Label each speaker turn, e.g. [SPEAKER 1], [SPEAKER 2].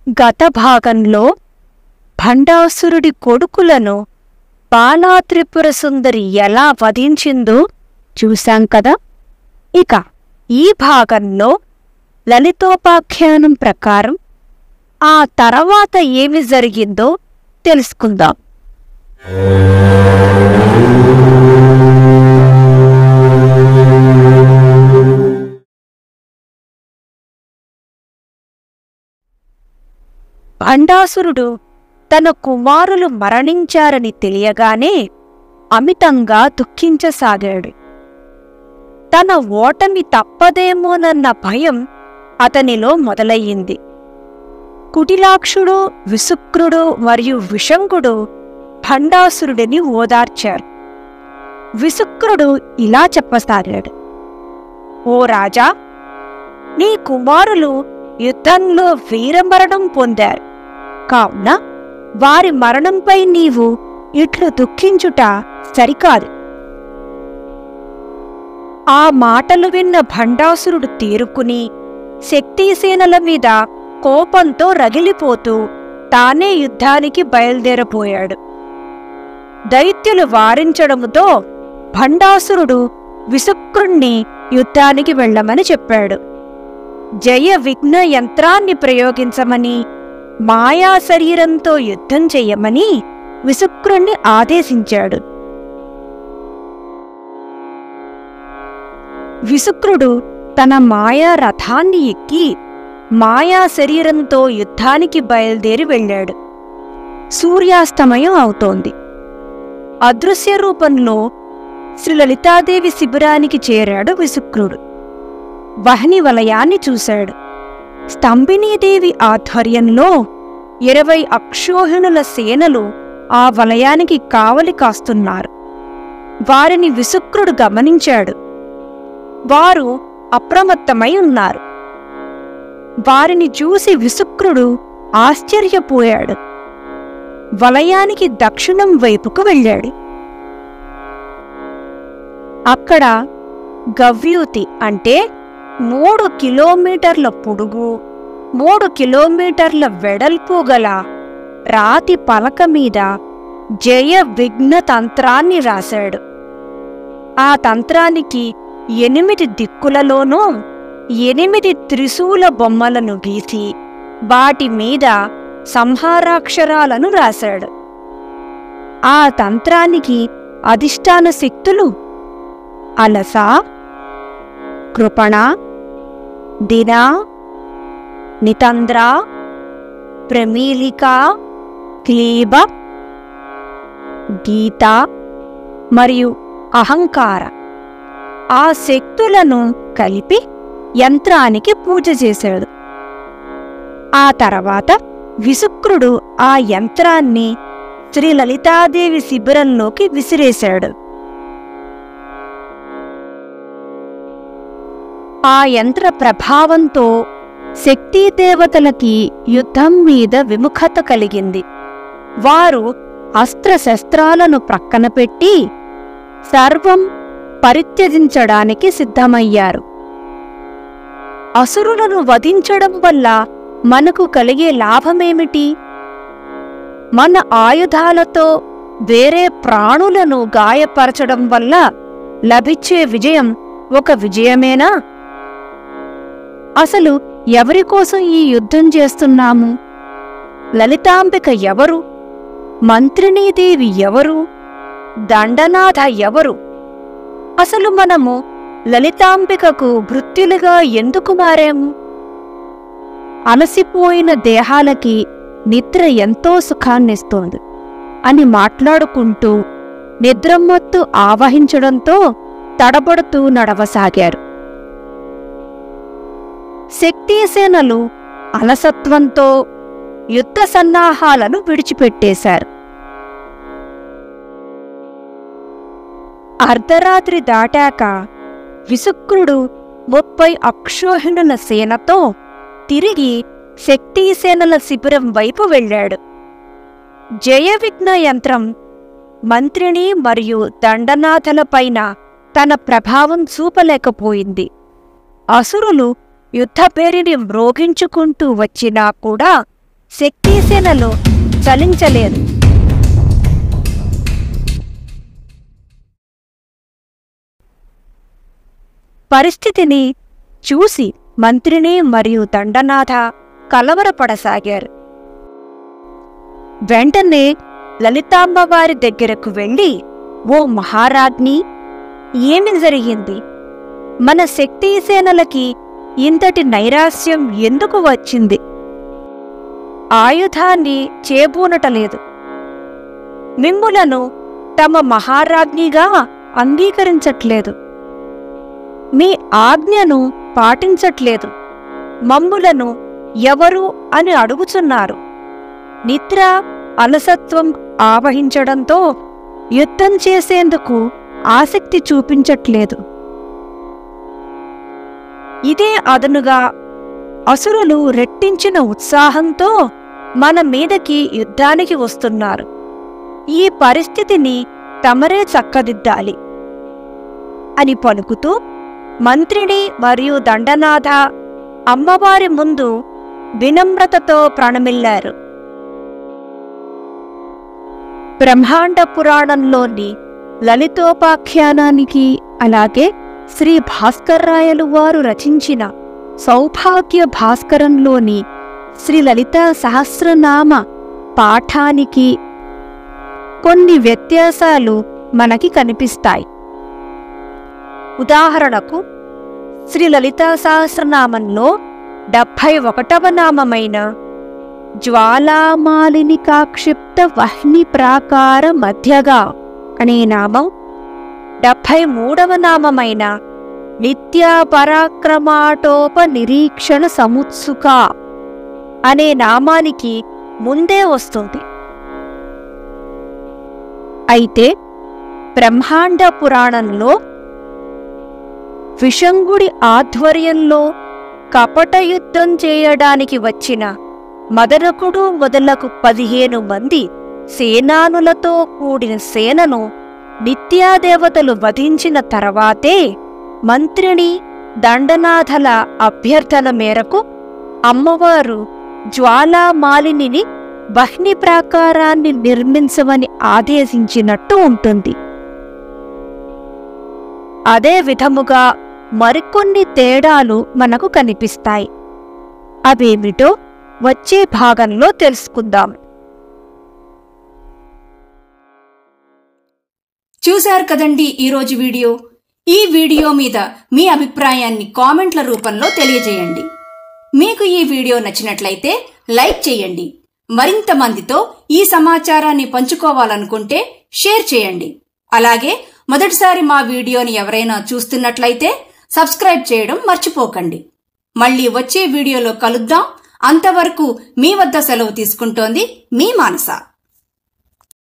[SPEAKER 1] గత భాగంలో భండాసురుడి కొడుకులను బాలాత్రిపుర సుందరి ఎలా వధించిందో చూశాం కదా. ఇక ఈ భాగంలో లలితోపాఖ్యానం ప్రకారం ఆ తర్వాత ఏమి జరిగిందో తెలుసుకుందాం. భండాసురుడు తన కుమారులు మరణించారని తెలియగానే అమితంగా దుఃఖించసాగాడు. తన ఓటమి తప్పదేమోనన్న భయం అతనిలో మొదలయ్యింది. కుటిలాక్షుడు, విసుక్రుడు మరియు విషంగుడు భండాసురుడిని ఓదార్చారు. విసుక్రుడు ఇలా చెప్పసాగాడు: ఓ రాజా, నీ కుమారులు యుద్ధంలో వీరమరణం పొందారు. కావున వారి మరణంపై నీవు ఇట్లు దుఃఖించుట సరికాదు. ఆ మాటలు విన్న భండాసురుడు తేరుకుని శక్తిసేనల మీద కోపంతో రగిలిపోతూ తానే యుద్ధానికి బయలుదేరబోయాడు. దైత్యులు వారించడంతో భండాసురుడు విసుక్రుణ్ణి యుద్ధానికి వెళ్ళమని చెప్పాడు. జయ విఘ్న యంత్రాన్ని ప్రయోగించమని, మాయా శరీరంతో యుద్ధం చెయ్యమని విసుక్రుణ్ణి ఆదేశించాడు. విసుక్రుడు తన మాయా రథాన్ని ఎక్కి మాయా శరీరంతో యుద్ధానికి బయలుదేరి వెళ్ళాడు. సూర్యాస్తమయం అవుతోంది. అదృశ్య రూపంలో శ్రీ లలితాదేవి శిబిరానికి చేరాడు విసుక్రుడు. వహ్ని వలయాన్ని చూశాడు. స్తంభినీదేవి ఆధ్వర్యంలో 20 అక్షోహిణుల సేనలు ఆ వలయానికి కావలి కాస్తున్నారు. వారిని విసుక్రుడు గమనించాడు. వారు అప్రమత్తమై ఉన్నారు. వారిని చూసి విసుక్రుడు ఆశ్చర్యపోయాడు. వలయానికి దక్షిణం వైపుకు వెళ్ళాడు. అక్కడ గవ్యూతి అంటే 3 కిలోమీటర్ల పొడుగు, 3 కిలోమీటర్ల వెడల్పు గల రాతి పలక మీద జయ విఘ్న తంత్రాన్ని రాశాడు. ఆ తంత్రానికి 8 దిక్కులలోనూ 8 త్రిశూల బొమ్మలను గీసి వాటి మీద సంహారాక్షరాలను రాశాడు. ఆ తంత్రానికి అధిష్టాన శక్తులు అలస, కృపణ, దిన, నితంద్ర, ప్రమీలిక, క్లీబ, గీత మరియు అహంకార ఆ శక్తులను కలిపి యంత్రానికి పూజ చేశాడు. ఆ తర్వాత విసుక్రుడు ఆ యంత్రాన్ని శ్రీ లలితాదేవి శిబిరంలోకి విసిరేశాడు. ఆ యంత్ర ప్రభావంతో శక్తిదేవతలకి యుద్ధం మీద విముఖత కలిగింది. వారు అస్త్రశస్త్రాలను ప్రక్కన పెట్టి సర్వం పరిత్యజించడానికి సిద్ధమయ్యారు. అసురులను వధించడం వల్ల మనకు కలిగే లాభమేమిటి? మన ఆయుధాలతో వేరే ప్రాణులను గాయపరచడం వల్ల లభించే విజయం ఒక విజయమేనా? అసలు ఎవరికోసం ఈ యుద్ధం చేస్తున్నాము? లలితాంబిక ఎవరు? మంత్రిణీదేవి ఎవరు? దండనాథ ఎవరు? అసలు మనము లలితాంబికకు భృత్యులుగా ఎందుకు మారాము? అలసిపోయిన దేహాలకి నిద్ర ఎంతో సుఖాన్నిస్తోంది అని మాట్లాడుకుంటూ నిద్రమత్తు ఆవహించడంతో తడబడుతూ నడవసాగారు. శక్తిసేనలు అలసత్వంతో యుద్ధ సన్నాహాలను విడిచిపెట్టేశారు. అర్ధరాత్రి దాటాక విసుక్రుడు 30 అక్షోహిణుల సేనతో తిరిగి శక్తిసేనల శిబిరం వైపు వెళ్ళాడు. జయవిఘ్న యంత్రం మంత్రిని మరియు దండనాథలపైన తన ప్రభావం చూపలేకపోయింది. అసురులు యుద్ధ పేరిని మ్రోగించుకుంటూ వచ్చినా కూడా శక్తిసేనలు చలించలేదు. పరిస్థితిని చూసి మంత్రిని మరియు దండనాథ కలవరపడసాగారు. వెంటనే లలితామ్మవారి దగ్గరకు వెళ్ళి, ఓ మహారాజ్ఞి, ఏమి జరిగింది? మన శక్తిసేనలకి ఇంతటి నైరాశ్యం ఎందుకు వచ్చింది? ఆయుధాన్ని చేబూనటలేదు. మిమ్ములను తమ మహారాజ్ఞిగా అంగీకరించట్లేదు. మీ ఆజ్ఞను పాటించట్లేదు. మమ్ములను ఎవరు అని అడుగుచున్నారు. నిద్ర అలసత్వం ఆవహించడంతో యుద్ధం చేసేందుకు ఆసక్తి చూపించట్లేదు. ఇదే అదనుగా అసురులు రెట్టించిన ఉత్సాహంతో మన మీదకి యుద్ధానికి వస్తున్నారు. ఈ పరిస్థితిని తమరే చక్కదిద్దాలి అని పలుకుతూ మంత్రిని మరియు దండనాథ అమ్మవారి ముందు వినమ్రతతో ప్రణమిల్లారు. బ్రహ్మాండ పురాణంలోని లలితోపాఖ్యానానికి, అలాగే శ్రీ భాస్కర్రాయలు వారు రచించిన సౌభాగ్య భాస్కరంలోని శ్రీ లలితా సహస్రనామ పాఠానికి కొన్ని వ్యత్యాసాలు మనకి కనిపిస్తాయి. ఉదాహరణకు, శ్రీ లలితా సహస్రనామంలో 71వ నామమైన జ్వాలామాలినికాక్షిప్త వహ్ని ప్రాకార మధ్యగా అనే నామం, 73వ నామమైన నిత్యాపరాక్రమాటోప నిరీక్షణ సముత్సుక అనే నామానికి ముందే వస్తుంది. అయితే బ్రహ్మాండ పురాణంలో విషంగుడి ఆధ్వర్యంలో కపట యుద్ధం చేయడానికి వచ్చిన మదనకుడు మొదలకు 15 మంది సేనానులతో కూడిన సేనను నిత్యాదేవతలు వధించిన తర్వాతే మంత్రిని దండనాథల అభ్యర్థన మేరకు అమ్మవారు జ్వాలామాలినిని వహ్ని ప్రాకారాన్ని నిర్మించమని ఆదేశించినట్టు ఉంటుంది. అదే విధముగా మరికొన్ని తేడాలు మనకు కనిపిస్తాయి. అవేమిటో వచ్చే భాగంలో తెలుసుకుందాం.
[SPEAKER 2] చూశారు కదండి ఈరోజు వీడియో. ఈ వీడియో మీద మీ అభిప్రాయాన్ని కామెంట్ల రూపంలో తెలియజేయండి. మీకు ఈ వీడియో నచ్చినట్లయితే లైక్ చేయండి. మరింత మందితో ఈ సమాచారాన్ని పంచుకోవాలనుకుంటే షేర్ చేయండి. అలాగే మొదటిసారి మా వీడియోని ఎవరైనా చూస్తున్నట్లయితే సబ్స్క్రైబ్ చేయడం మర్చిపోకండి. మళ్ళీ వచ్చే వీడియోలో కలుద్దాం. అంతవరకు మీ వద్ద సెలవు తీసుకుంటోంది మీ మానస.